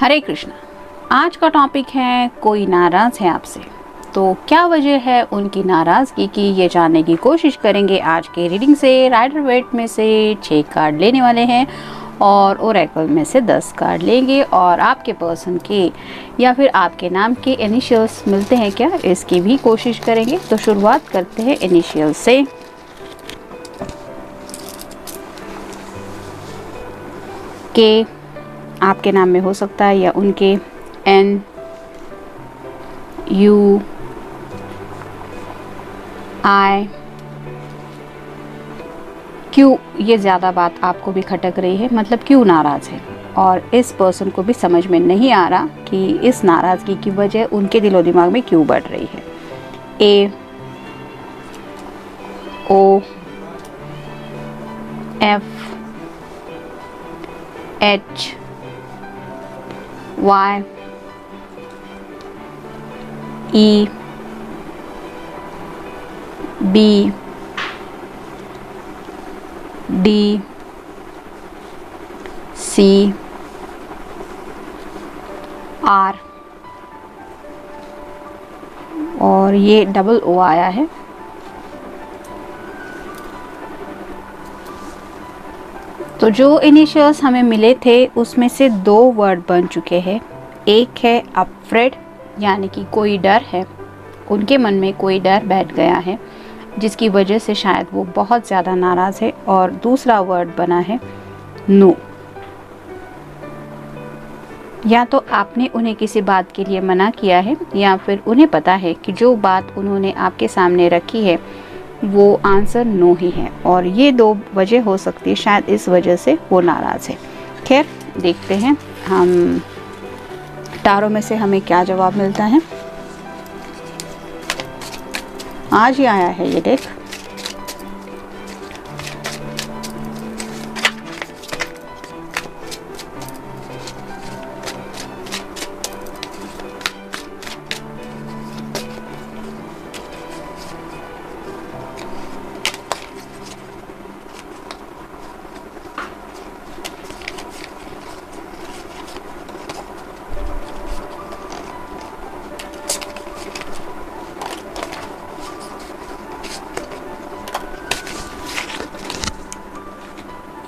हरे कृष्णा। आज का टॉपिक है कोई नाराज़ है आपसे, तो क्या वजह है उनकी नाराज़गी की, ये जानने की कोशिश करेंगे आज के रीडिंग से। राइडर वेट में से 6 कार्ड लेने वाले हैं और ओरेकल में से 10 कार्ड लेंगे और आपके पर्सन के या फिर आपके नाम के इनिशियल्स मिलते हैं क्या, इसकी भी कोशिश करेंगे। तो शुरुआत करते हैं इनिशियल से। के आपके नाम में हो सकता है या उनके। एन, यू, आई, क्यों ये ज़्यादा बात आपको भी खटक रही है, मतलब क्यों नाराज़ है और इस पर्सन को भी समझ में नहीं आ रहा कि इस नाराज़गी की वजह उनके दिलो दिमाग में क्यों बढ़ रही है। A, O, F, H, Y, E, B, D, C, R और ये डबल ओ आया है। तो जो इनिशियल्स हमें मिले थे उसमें से 2 वर्ड बन चुके हैं। एक है अफ्रेड, यानी कि कोई डर है, उनके मन में कोई डर बैठ गया है जिसकी वजह से शायद वो बहुत ज़्यादा नाराज़ है। और दूसरा वर्ड बना है नो, या तो आपने उन्हें किसी बात के लिए मना किया है या फिर उन्हें पता है कि जो बात उन्होंने आपके सामने रखी है वो आंसर नो ही है और ये 2 वजह हो सकती है, शायद इस वजह से वो नाराज़ है। खैर देखते हैं हम टारों में से हमें क्या जवाब मिलता है। आज ही आया है ये डेक।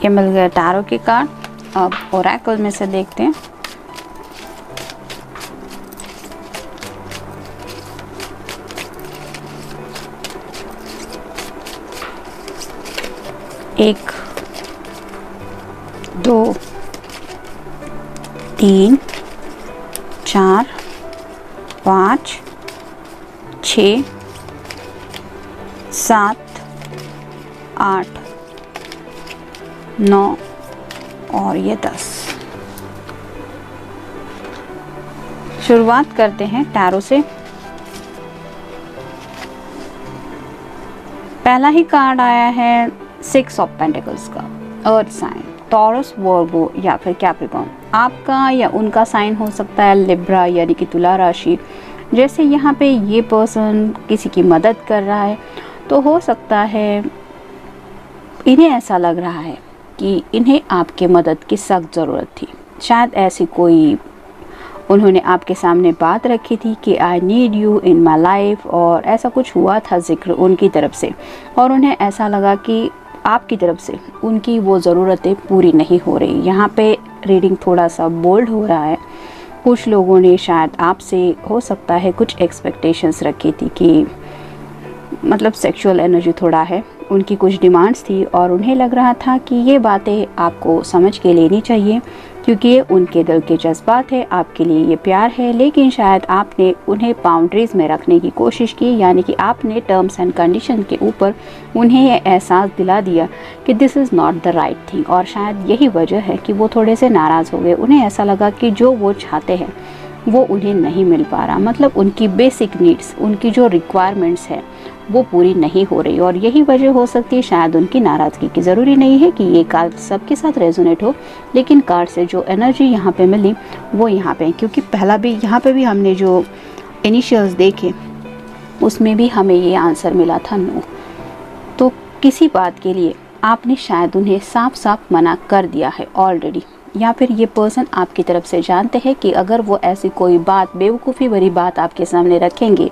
ये मिल गए टैरो के कार्ड। अब ओरेकल में से देखते हैं। एक, 2, 3, 4, 5, 6, 7, 8, 9 और ये 10। शुरुआत करते हैं टैरो से। पहला ही कार्ड आया है 6 ऑफ पेंटिकल्स का, अर्थ साइन, टॉरस, वर्गो या फिर कैप्रिकॉर्न। आपका या उनका साइन हो सकता है लिब्रा यानी कि तुला राशि। जैसे यहाँ पे ये पर्सन किसी की मदद कर रहा है तो हो सकता है इन्हें ऐसा लग रहा है कि इन्हें आपके मदद की सख्त ज़रूरत थी। शायद ऐसी कोई उन्होंने आपके सामने बात रखी थी कि I need you in my life, और ऐसा कुछ हुआ था जिक्र उनकी तरफ से और उन्हें ऐसा लगा कि आपकी तरफ से उनकी वो ज़रूरतें पूरी नहीं हो रही। यहाँ पे रीडिंग थोड़ा सा बोल्ड हो रहा है। कुछ लोगों ने शायद आपसे हो सकता है कुछ एक्सपेक्टेशंस रखी थी कि मतलब सेक्सुअल एनर्जी थोड़ा है, उनकी कुछ डिमांड्स थी और उन्हें लग रहा था कि ये बातें आपको समझ के लेनी चाहिए क्योंकि ये उनके दिल के जज्बात है, आपके लिए ये प्यार है। लेकिन शायद आपने उन्हें बाउंड्रीज़ में रखने की कोशिश की, यानी कि आपने टर्म्स एंड कंडीशन के ऊपर उन्हें ये एहसास दिला दिया कि this is not the right thing और शायद यही वजह है कि वो थोड़े से नाराज़ हो गए। उन्हें ऐसा लगा कि जो वो चाहते हैं वो उन्हें नहीं मिल पा रहा, मतलब उनकी बेसिक नीड्स, उनकी जो रिक्वायरमेंट्स है वो पूरी नहीं हो रही और यही वजह हो सकती है शायद उनकी नाराज़गी की। ज़रूरी नहीं है कि ये कार्ड सबके साथ रेजोनेट हो, लेकिन कार्ड से जो एनर्जी यहाँ पे मिली वो यहाँ पे, क्योंकि पहला भी यहाँ पे भी हमने जो इनिशियल्स देखे उसमें भी हमें ये आंसर मिला था नो। तो किसी बात के लिए आपने शायद उन्हें साफ साफ मना कर दिया है ऑलरेडी, या फिर ये पर्सन आपकी तरफ से जानते हैं कि अगर वो ऐसी कोई बात, बेवकूफ़ी भरी बात आपके सामने रखेंगे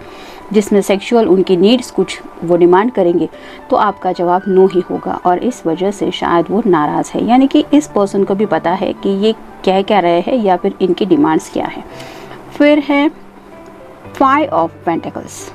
जिसमें सेक्सुअल उनकी नीड्स कुछ वो डिमांड करेंगे, तो आपका जवाब नो ही होगा और इस वजह से शायद वो नाराज़ है। यानी कि इस पर्सन को भी पता है कि ये कह क्या रहे हैं या फिर इनकी डिमांड्स क्या है। फिर है 5 ऑफ पेंटिकल्स।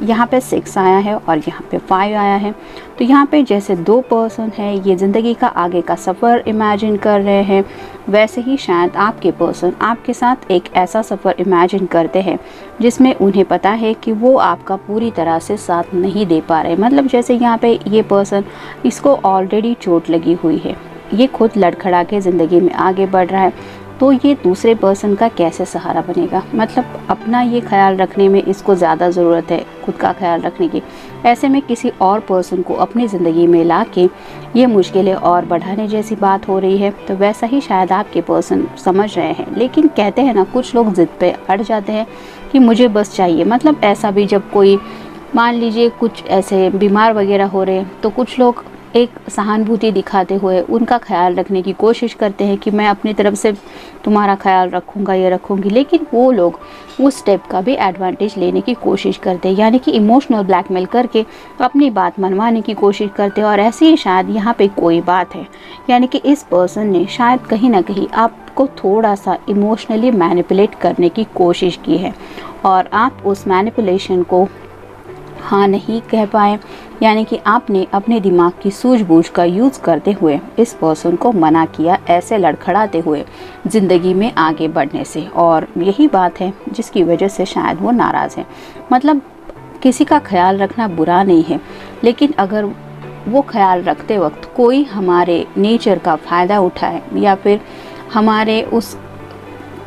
यहाँ पे 6 आया है और यहाँ पे 5 आया है। तो यहाँ पे जैसे 2 पर्सन है, ये ज़िंदगी का आगे का सफ़र इमेजिन कर रहे हैं, वैसे ही शायद आपके पर्सन आपके साथ एक ऐसा सफ़र इमेजिन करते हैं जिसमें उन्हें पता है कि वो आपका पूरी तरह से साथ नहीं दे पा रहे। मतलब जैसे यहाँ पे ये पर्सन, इसको ऑलरेडी चोट लगी हुई है, ये खुद लड़खड़ा के ज़िंदगी में आगे बढ़ रहा है, तो ये दूसरे पर्सन का कैसे सहारा बनेगा। मतलब अपना ये ख्याल रखने में इसको ज़्यादा ज़रूरत है, खुद का ख्याल रखने की। ऐसे में किसी और पर्सन को अपनी ज़िंदगी में ला के ये मुश्किलें और बढ़ाने जैसी बात हो रही है। तो वैसा ही शायद आपके पर्सन समझ रहे हैं, लेकिन कहते हैं ना, कुछ लोग ज़िद पे अड़ जाते हैं कि मुझे बस चाहिए। मतलब ऐसा भी जब कोई, मान लीजिए कुछ ऐसे बीमार वगैरह हो रहे हैं, तो कुछ लोग एक सहानुभूति दिखाते हुए उनका ख्याल रखने की कोशिश करते हैं कि मैं अपनी तरफ से तुम्हारा ख्याल रखूँगा या रखूँगी, लेकिन वो लोग उस स्टेप का भी एडवांटेज लेने की कोशिश करते हैं, यानी कि इमोशनल ब्लैकमेल करके अपनी बात मनवाने की कोशिश करते हैं। और ऐसे ही शायद यहाँ पे कोई बात है, यानी कि इस पर्सन ने शायद कहीं ना कहीं आपको थोड़ा सा इमोशनली मैनिपुलेट करने की कोशिश की है और आप उस मैनिपुलेशन को हाँ नहीं कह पाए, यानी कि आपने अपने दिमाग की सूझबूझ का यूज़ करते हुए इस पर्सन को मना किया, ऐसे लड़खड़ाते हुए ज़िंदगी में आगे बढ़ने से। और यही बात है जिसकी वजह से शायद वो नाराज़ है। मतलब किसी का ख्याल रखना बुरा नहीं है, लेकिन अगर वो ख्याल रखते वक्त कोई हमारे नेचर का फ़ायदा उठाए या फिर हमारे उस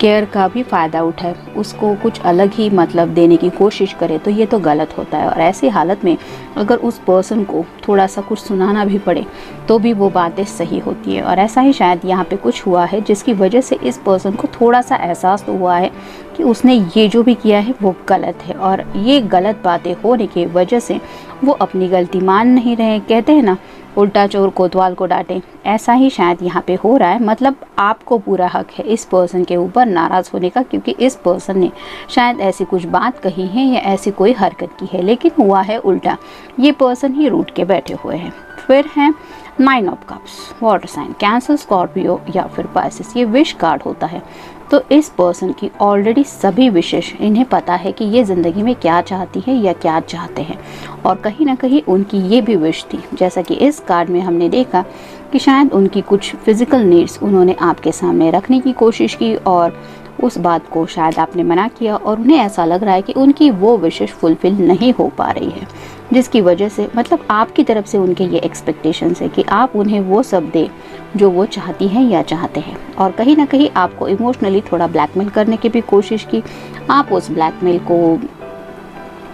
केयर का भी फ़ायदा उठाए, उसको कुछ अलग ही मतलब देने की कोशिश करे, तो ये तो गलत होता है। और ऐसी हालत में अगर उस पर्सन को थोड़ा सा कुछ सुनाना भी पड़े तो भी वो बातें सही होती है। और ऐसा ही शायद यहाँ पे कुछ हुआ है जिसकी वजह से इस पर्सन को थोड़ा सा एहसास तो हुआ है कि उसने ये जो भी किया है वो गलत है, और ये गलत बातें होने की वजह से वो अपनी गलती मान नहीं रहे। कहते हैं ना, उल्टा चोर कोतवाल को डांटे, ऐसा ही शायद यहाँ पे हो रहा है। मतलब आपको पूरा हक है इस पर्सन के ऊपर नाराज़ होने का, क्योंकि इस पर्सन ने शायद ऐसी कुछ बात कही है या ऐसी कोई हरकत की है, लेकिन हुआ है उल्टा, ये पर्सन ही रूठ के बैठे हुए हैं। फिर है 9 of cups, water sign, Cancer, Scorpio या फिर पाइसेस, ये विश कार्ड होता है। तो इस पर्सन की ऑलरेडी सभी विशेष, इन्हें पता है कि ये ज़िंदगी में क्या चाहती है या क्या चाहते हैं, और कहीं ना कहीं उनकी ये भी विश थी, जैसा कि इस कार्ड में हमने देखा कि शायद उनकी कुछ फिज़िकल नीड्स उन्होंने आपके सामने रखने की कोशिश की और उस बात को शायद आपने मना किया, और उन्हें ऐसा लग रहा है कि उनकी वो विशेष फुलफ़िल नहीं हो पा रही है, जिसकी वजह से मतलब आपकी तरफ से उनके ये एक्सपेक्टेशंस है कि आप उन्हें वो सब दें जो वो चाहती हैं या चाहते हैं। और कहीं ना कहीं आपको इमोशनली थोड़ा ब्लैकमेल करने की भी कोशिश की, आप उस ब्लैकमेल को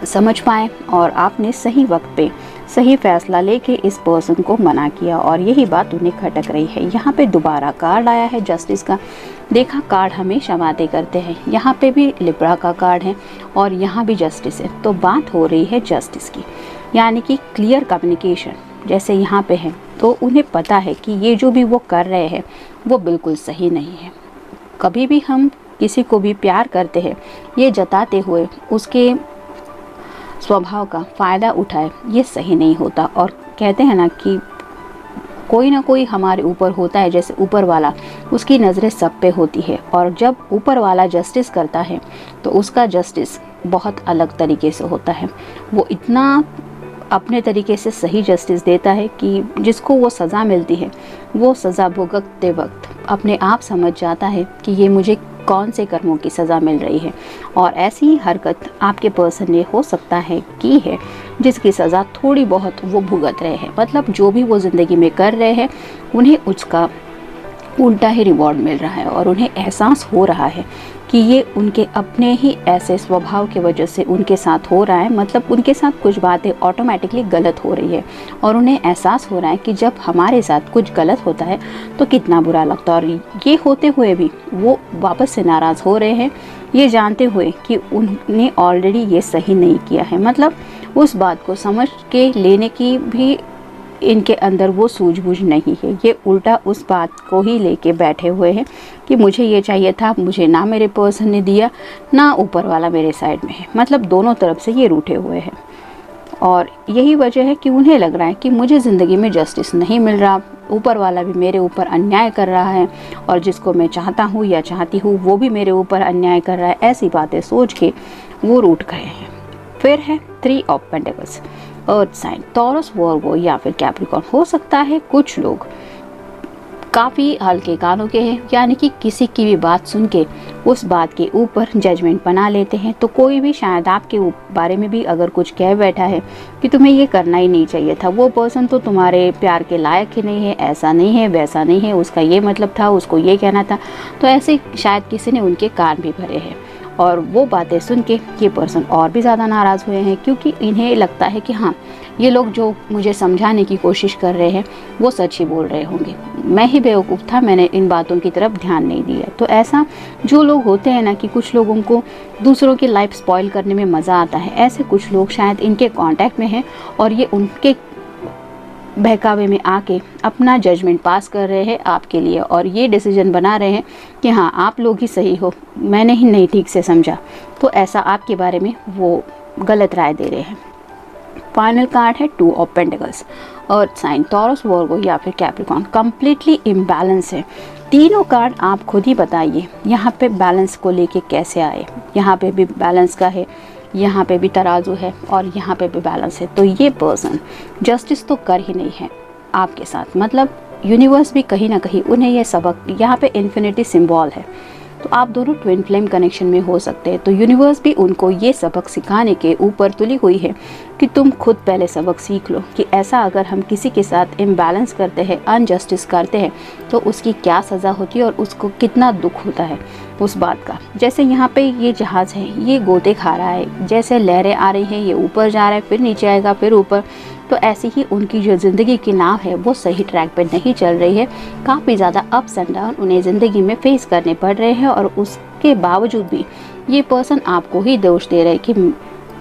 समझ पाएँ और आपने सही वक्त पे सही फैसला लेके इस पर्सन को मना किया, और यही बात उन्हें खटक रही है। यहाँ पे दोबारा कार्ड आया है जस्टिस का। देखा, कार्ड हमेशा बातें करते हैं। यहाँ पे भी लिब्रा का कार्ड है और यहाँ भी जस्टिस है, तो बात हो रही है जस्टिस की, यानी कि क्लियर कम्युनिकेशन जैसे यहाँ पे है। तो उन्हें पता है कि ये जो भी वो कर रहे हैं वो बिल्कुल सही नहीं है। कभी भी हम किसी को भी प्यार करते हैं ये जताते हुए उसके स्वभाव का फ़ायदा उठाए, ये सही नहीं होता। और कहते हैं ना कि कोई ना कोई हमारे ऊपर होता है, जैसे ऊपर वाला, उसकी नज़रें सब पे होती है, और जब ऊपर वाला जस्टिस करता है तो उसका जस्टिस बहुत अलग तरीके से होता है। वो इतना अपने तरीके से सही जस्टिस देता है कि जिसको वो सज़ा मिलती है वो सज़ा भुगतते वक्त अपने आप समझ जाता है कि ये मुझे कौन से कर्मों की सज़ा मिल रही है। और ऐसी ही हरकत आपके पर्सन ने हो सकता है की है जिसकी सज़ा थोड़ी बहुत वो भुगत रहे हैं। मतलब जो भी वो ज़िंदगी में कर रहे हैं उन्हें उसका उल्टा ही रिवॉर्ड मिल रहा है, और उन्हें एहसास हो रहा है कि ये उनके अपने ही ऐसे स्वभाव की वजह से उनके साथ हो रहा है। मतलब उनके साथ कुछ बातें ऑटोमेटिकली गलत हो रही है, और उन्हें एहसास हो रहा है कि जब हमारे साथ कुछ गलत होता है तो कितना बुरा लगता है। और ये होते हुए भी वो वापस से नाराज़ हो रहे हैं, ये जानते हुए कि उन्होंने ऑलरेडी ये सही नहीं किया है। मतलब उस बात को समझ के लेने की भी इनके अंदर वो सूझबूझ नहीं है। ये उल्टा उस बात को ही लेके बैठे हुए हैं कि मुझे ये चाहिए था, मुझे ना मेरे पर्सन ने दिया, ना ऊपर वाला मेरे साइड में है। मतलब दोनों तरफ से ये रूठे हुए हैं और यही वजह है कि उन्हें लग रहा है कि मुझे ज़िंदगी में जस्टिस नहीं मिल रहा, ऊपर वाला भी मेरे ऊपर अन्याय कर रहा है और जिसको मैं चाहता हूँ या चाहती हूँ वो भी मेरे ऊपर अन्याय कर रहा है। ऐसी बातें सोच के वो रूठ गए हैं। फिर है 3 of pentacles, earth sign, Taurus, Virgo या फिर कैप्रिकॉर्न। हो सकता है कुछ लोग काफ़ी हल्के कानों के हैं, यानी कि किसी की भी बात सुन के उस बात के ऊपर जजमेंट बना लेते हैं। तो कोई भी शायद आपके बारे में भी अगर कुछ कह बैठा है कि तुम्हें ये करना ही नहीं चाहिए था, वो पर्सन तो तुम्हारे प्यार के लायक ही नहीं है, ऐसा नहीं है, वैसा नहीं है, उसका ये मतलब था, उसको ये कहना था। तो ऐसे शायद किसी ने उनके कान भी भरे हैं और वो बातें सुन के ये पर्सन और भी ज़्यादा नाराज़ हुए हैं, क्योंकि इन्हें लगता है कि हाँ, ये लोग जो मुझे समझाने की कोशिश कर रहे हैं वो सच ही बोल रहे होंगे, मैं ही बेवकूफ़ था, मैंने इन बातों की तरफ ध्यान नहीं दिया। तो ऐसा जो लोग होते हैं ना कि कुछ लोगों को दूसरों की लाइफ स्पॉइल करने में मज़ा आता है, ऐसे कुछ लोग शायद इनके कांटेक्ट में हैं और ये उनके बहकावे में आके अपना जजमेंट पास कर रहे हैं आपके लिए और ये डिसीजन बना रहे हैं कि हाँ, आप लोग ही सही हो, मैंने ही नहीं ठीक से समझा। तो ऐसा आपके बारे में वो गलत राय दे रहे हैं। फाइनल कार्ड है 2 of pentacles, earth sign, Taurus, Virgo या फिर कैप्रिकॉर्न। कंप्लीटली इम्बैलेंस है। तीनों कार्ड आप खुद ही बताइए यहाँ पे बैलेंस को लेके कैसे आए। यहाँ पे भी बैलेंस का है, यहाँ पे भी तराजू है और यहाँ पे भी बैलेंस है। तो ये पर्सन जस्टिस तो कर ही नहीं है आपके साथ। मतलब यूनिवर्स भी कहीं ना कहीं उन्हें ये सबक, यहाँ पे इन्फिनिटी सिंबल है, तो आप दोनों ट्विन फ्लेम कनेक्शन में हो सकते हैं। तो यूनिवर्स भी उनको ये सबक सिखाने के ऊपर तुली हुई है कि तुम खुद पहले सबक सीख लो कि ऐसा अगर हम किसी के साथ इम्बैलेंस करते हैं, अनजस्टिस करते हैं, तो उसकी क्या सज़ा होती है और उसको कितना दुख होता है उस बात का। जैसे यहाँ पे ये जहाज़ है, ये गोते खा रहा है, जैसे लहरें आ रही हैं, ये ऊपर जा रहा है, फिर नीचे आएगा, फिर ऊपर। तो ऐसे ही उनकी जो ज़िंदगी की नाव है वो सही ट्रैक पे नहीं चल रही है। काफ़ी ज़्यादा अप्स एंड डाउन उन्हें ज़िंदगी में फेस करने पड़ रहे हैं और उसके बावजूद भी ये पर्सन आपको ही दोष दे रहे हैं कि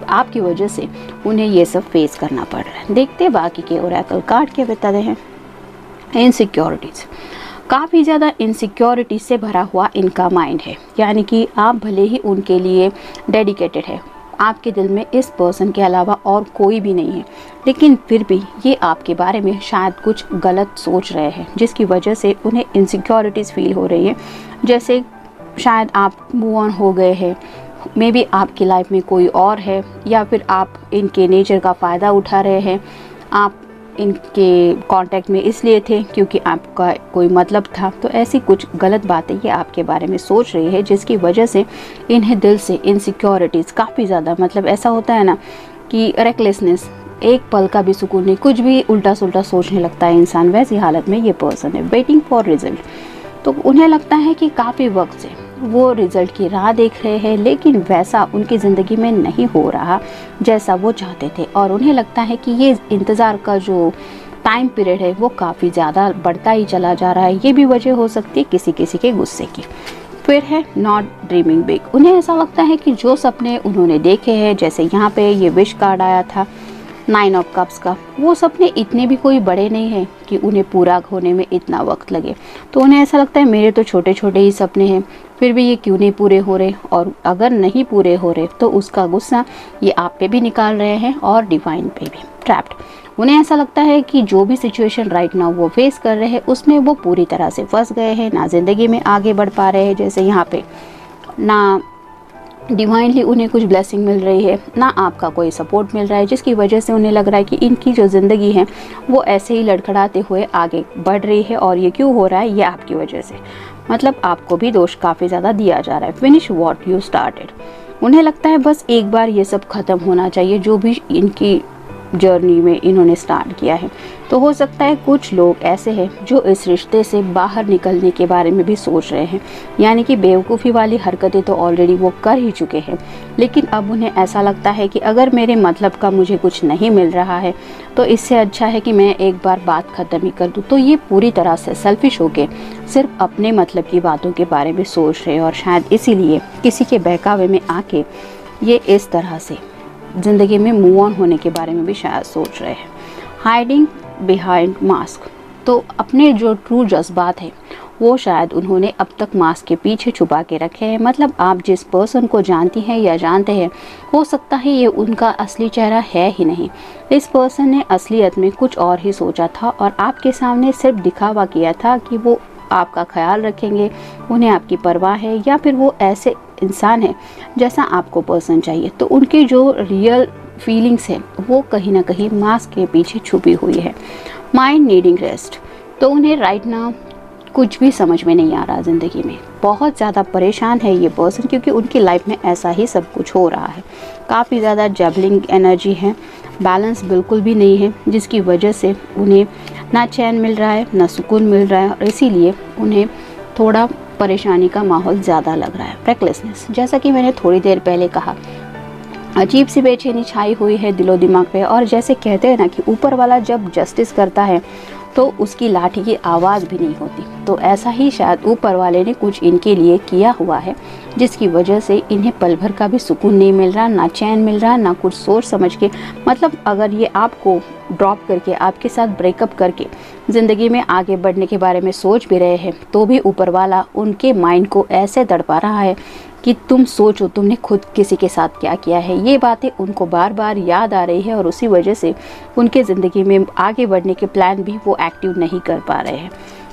आपकी वजह से उन्हें ये सब फेस करना पड़ रहा है। देखते हैं बाकी के ओरेकल कार्ड क्या बताते हैं। इनसिक्योरिटीज़, काफ़ी ज़्यादा इनसिक्योरिटी से भरा हुआ इनका माइंड है, यानी कि आप भले ही उनके लिए डेडिकेटेड है, आपके दिल में इस पर्सन के अलावा और कोई भी नहीं है, लेकिन फिर भी ये आपके बारे में शायद कुछ गलत सोच रहे हैं, जिसकी वजह से उन्हें इनसिक्योरिटीज़ फील हो रही है। जैसे शायद आप मूव ऑन हो गए हैं, मे बी आपकी लाइफ में कोई और है, या फिर आप इनके नेचर का फ़ायदा उठा रहे हैं। आप इनके कांटेक्ट में इसलिए थे क्योंकि आपका कोई मतलब था। तो ऐसी कुछ गलत बातें ये आपके बारे में सोच रही है, जिसकी वजह से इन्हें दिल से इनसिक्योरिटीज़ काफ़ी ज़्यादा, मतलब ऐसा होता है ना कि रेकलेसनेस, एक पल का भी सुकून नहीं, कुछ भी उल्टा सुल्टा सोचने लगता है इंसान। वैसी हालत में ये पर्सन है। वेटिंग फॉर रिजल्ट, तो उन्हें लगता है कि काफ़ी वक्त से वो रिज़ल्ट की राह देख रहे हैं, लेकिन वैसा उनकी ज़िंदगी में नहीं हो रहा जैसा वो चाहते थे। और उन्हें लगता है कि ये इंतज़ार का जो टाइम पीरियड है वो काफ़ी ज़्यादा बढ़ता ही चला जा रहा है। ये भी वजह हो सकती है किसी किसी के गुस्से की। फिर है नॉट ड्रीमिंग बिग, उन्हें ऐसा लगता है कि जो सपने उन्होंने देखे हैं, जैसे यहाँ पे ये विश कार्ड आया था 9 ऑफ कप्स का, वो सपने इतने भी कोई बड़े नहीं हैं कि उन्हें पूरा होने में इतना वक्त लगे। तो उन्हें ऐसा लगता है मेरे तो छोटे छोटे ही सपने हैं, फिर भी ये क्यों नहीं पूरे हो रहे, और अगर नहीं पूरे हो रहे तो उसका गुस्सा ये आप पे भी निकाल रहे हैं और डिवाइन पे भी। ट्रैप्ड, उन्हें ऐसा लगता है कि जो भी सिचुएशन राइट नाउ वो फेस कर रहे हैं उसमें वो पूरी तरह से फंस गए हैं, ना ज़िंदगी में आगे बढ़ पा रहे हैं। जैसे यहाँ पे ना डिवाइनली उन्हें कुछ ब्लेसिंग मिल रही है, ना आपका कोई सपोर्ट मिल रहा है, जिसकी वजह से उन्हें लग रहा है कि इनकी जो ज़िंदगी है वो ऐसे ही लड़खड़ाते हुए आगे बढ़ रही है। और ये क्यों हो रहा है, ये आपकी वजह से, मतलब आपको भी दोष काफ़ी ज़्यादा दिया जा रहा है। फिनिश व्हाट यू स्टार्टेड, उन्हें लगता है बस एक बार ये सब ख़त्म होना चाहिए जो भी इनकी जर्नी में इन्होंने स्टार्ट किया है। तो हो सकता है कुछ लोग ऐसे हैं जो इस रिश्ते से बाहर निकलने के बारे में भी सोच रहे हैं, यानी कि बेवकूफ़ी वाली हरकतें तो ऑलरेडी वो कर ही चुके हैं, लेकिन अब उन्हें ऐसा लगता है कि अगर मेरे मतलब का मुझे कुछ नहीं मिल रहा है तो इससे अच्छा है कि मैं एक बार बात ख़त्म ही कर दूँ। तो ये पूरी तरह से सेल्फिश होके सिर्फ अपने मतलब की बातों के बारे में सोच रहे हैं, और शायद इसीलिए किसी के बहकावे में आके ये इस तरह से ज़िंदगी में मूव ऑन होने के बारे में भी शायद सोच रहे हैं। Hiding behind mask. तो अपने जो ट्रू जज्बात है वो शायद उन्होंने अब तक मास्क के पीछे छुपा के रखे हैं। मतलब आप जिस पर्सन को जानती हैं या जानते हैं, हो सकता है ये उनका असली चेहरा है ही नहीं। इस पर्सन ने असलियत में कुछ और ही सोचा था और आपके सामने सिर्फ दिखावा किया था कि वो आपका ख्याल रखेंगे, उन्हें आपकी परवाह है, या फिर वो ऐसे इंसान है जैसा आपको पर्सन चाहिए। तो उनकी जो रियल फीलिंग्स है वो कहीं ना कहीं मास्क के पीछे छुपी हुई है। Mind needing rest. तो उन्हें राइट नाउ कुछ भी समझ में नहीं आ रहा ज़िंदगी में। बहुत ज़्यादा परेशान है ये पर्सन, क्योंकि उनकी लाइफ में ऐसा ही सब कुछ हो रहा है। काफ़ी ज़्यादा जबलिंग एनर्जी है, बैलेंस बिल्कुल भी नहीं है, जिसकी वजह से उन्हें ना चैन मिल रहा है ना सुकून मिल रहा है, और इसीलिए उन्हें थोड़ा परेशानी का माहौल ज़्यादा लग रहा है। रेकलेसनेस, जैसा कि मैंने थोड़ी देर पहले कहा, अजीब सी बेचैनी छाई हुई है दिलो दिमाग पे। और जैसे कहते हैं ना कि ऊपर वाला जब जस्टिस करता है तो उसकी लाठी की आवाज़ भी नहीं होती। तो ऐसा ही शायद ऊपर वाले ने कुछ इनके लिए किया हुआ है, जिसकी वजह से इन्हें पल भर का भी सुकून नहीं मिल रहा, ना चैन मिल रहा, ना कुछ सोच समझ के। मतलब अगर ये आपको ड्रॉप करके, आपके साथ ब्रेकअप करके ज़िंदगी में आगे बढ़ने के बारे में सोच भी रहे हैं, तो भी ऊपर वाला उनके माइंड को ऐसे तड़पा रहा है कि तुम सोचो तुमने खुद किसी के साथ क्या किया है। ये बातें उनको बार बार याद आ रही है और उसी वजह से उनके ज़िंदगी में आगे बढ़ने के प्लान भी वो एक्टिव नहीं कर पा रहे हैं।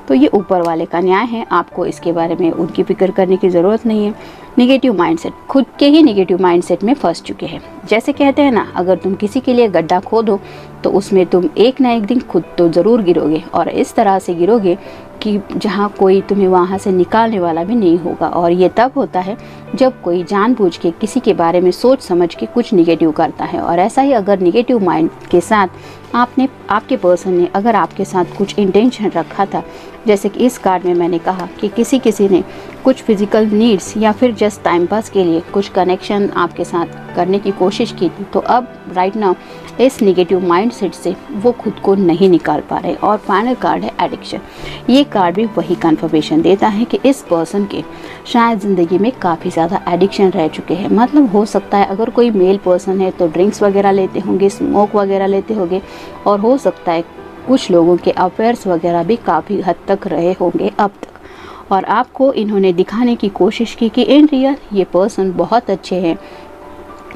तो ये ऊपर वाले का न्याय है, आपको इसके बारे में उनकी फिक्र करने की ज़रूरत नहीं है। निगेटिव माइंडसेट, खुद के ही निगेटिव माइंडसेट में फंस चुके हैं। जैसे कहते हैं ना, अगर तुम किसी के लिए गड्ढा खोदो तो उसमें तुम एक ना एक दिन खुद तो ज़रूर गिरोगे, और इस तरह से गिरोगे कि जहाँ कोई तुम्हें वहाँ से निकालने वाला भी नहीं होगा। और ये तब होता है जब कोई जानबूझ के किसी के बारे में सोच समझ के कुछ निगेटिव करता है। और ऐसा ही अगर निगेटिव माइंड के साथ आपके पर्सन ने अगर आपके साथ कुछ इंटेंशन रखा था, जैसे कि इस कार्ड में मैंने कहा कि किसी ने कुछ फिजिकल नीड्स या फिर जस्ट टाइम पास के लिए कुछ कनेक्शन आपके साथ करने की कोशिश की थी, तो अब राइट नाउ इस निगेटिव माइंडसेट से वो खुद को नहीं निकाल पा रहे। और फाइनल कार्ड है एडिक्शन। ये कार्ड भी वही कन्फर्मेशन देता है कि इस पर्सन के शायद ज़िंदगी में काफ़ी ज़्यादा एडिक्शन रह चुके हैं। मतलब हो सकता है अगर कोई मेल पर्सन है तो ड्रिंक्स वगैरह लेते होंगे, स्मोक वगैरह लेते होंगे, और हो सकता है कुछ लोगों के अफेयर्स वगैरह भी काफ़ी हद तक रहे होंगे अब तक। और आपको इन्होंने दिखाने की कोशिश की कि इन रियल ये पर्सन बहुत अच्छे हैं,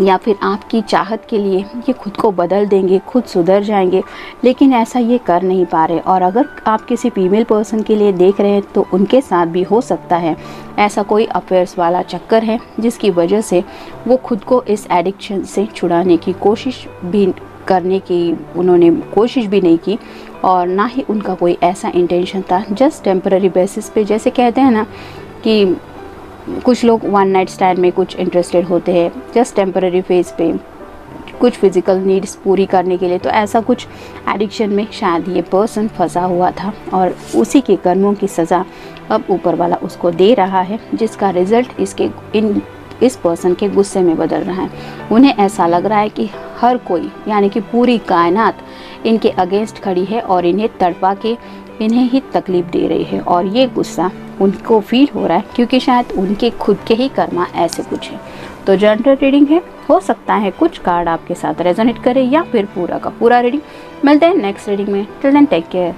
या फिर आपकी चाहत के लिए ये खुद को बदल देंगे, खुद सुधर जाएंगे, लेकिन ऐसा ये कर नहीं पा रहे। और अगर आप किसी फीमेल पर्सन के लिए देख रहे हैं तो उनके साथ भी हो सकता है ऐसा कोई अफेयर्स वाला चक्कर है, जिसकी वजह से वो खुद को इस एडिक्शन से छुड़ाने की कोशिश भी करने की उन्होंने कोशिश भी नहीं की, और ना ही उनका कोई ऐसा इंटेंशन था। जस्ट टेम्पररी बेसिस पे, जैसे कहते हैं ना कि कुछ लोग वन नाइट स्टैंड में कुछ इंटरेस्टेड होते हैं जस्ट टेम्पररी फेज पे, कुछ फिजिकल नीड्स पूरी करने के लिए। तो ऐसा कुछ एडिक्शन में शायद ये पर्सन फंसा हुआ था, और उसी के कर्मों की सज़ा अब ऊपर वाला उसको दे रहा है, जिसका रिज़ल्ट इस पर्सन के गुस्से में बदल रहा है। उन्हें ऐसा लग रहा है कि हर कोई, यानी कि पूरी कायनात इनके अगेंस्ट खड़ी है और इन्हें तड़पा के इन्हें ही तकलीफ़ दे रही है। और ये गुस्सा उनको फील हो रहा है क्योंकि शायद उनके खुद के ही कर्मा ऐसे कुछ है। तो जनरल रीडिंग है, हो सकता है कुछ कार्ड आपके साथ रेजोनेट करे या फिर पूरा का पूरा रीडिंग। मिलते हैं नेक्स्ट रीडिंग में। Till then take care.